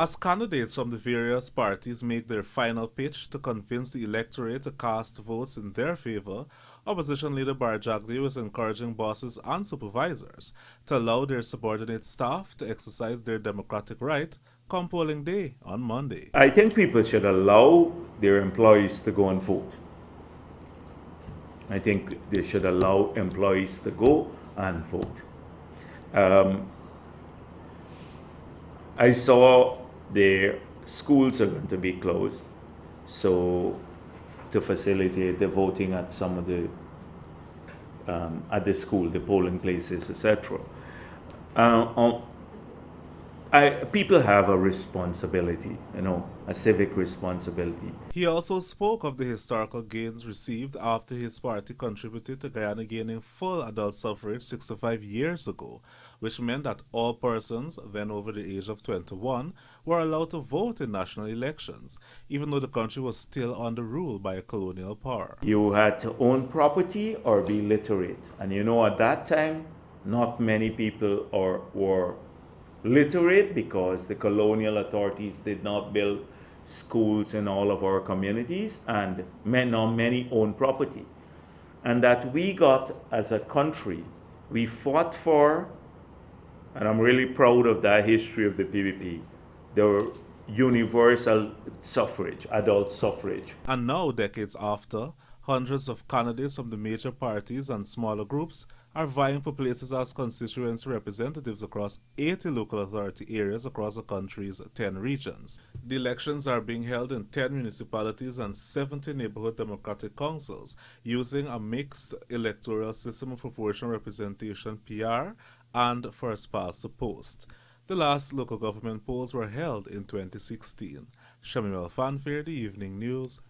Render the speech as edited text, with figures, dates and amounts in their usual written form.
As candidates from the various parties make their final pitch to convince the electorate to cast votes in their favor, opposition leader Bar Jagdeo is encouraging bosses and supervisors to allow their subordinate staff to exercise their democratic right come polling day on Monday. I think people should allow their employees to go and vote. I think they should allow employees to go and vote. I saw the schools are going to be closed, so to facilitate the voting at some of the at the school, the polling places, etc. People have a responsibility, a civic responsibility. He also spoke of the historical gains received after his party contributed to Guyana gaining full adult suffrage 65 years ago, which meant that all persons then over the age of 21 were allowed to vote in national elections, even though the country was still under rule by a colonial power. You had to own property or be literate. And at that time, not many people were literate because the colonial authorities did not build schools in all of our communities, and many own property. And that we got as a country, we fought for, and I'm really proud of that history of the PPP, the universal suffrage, adult suffrage. And now, decades after, hundreds of candidates from the major parties and smaller groups are vying for places as constituency representatives across 80 local authority areas across the country's 10 regions. The elections are being held in 10 municipalities and 70 neighborhood democratic councils using a mixed electoral system of proportional representation PR and first past the post. The last local government polls were held in 2016. Shamuel Fanfare, The Evening News.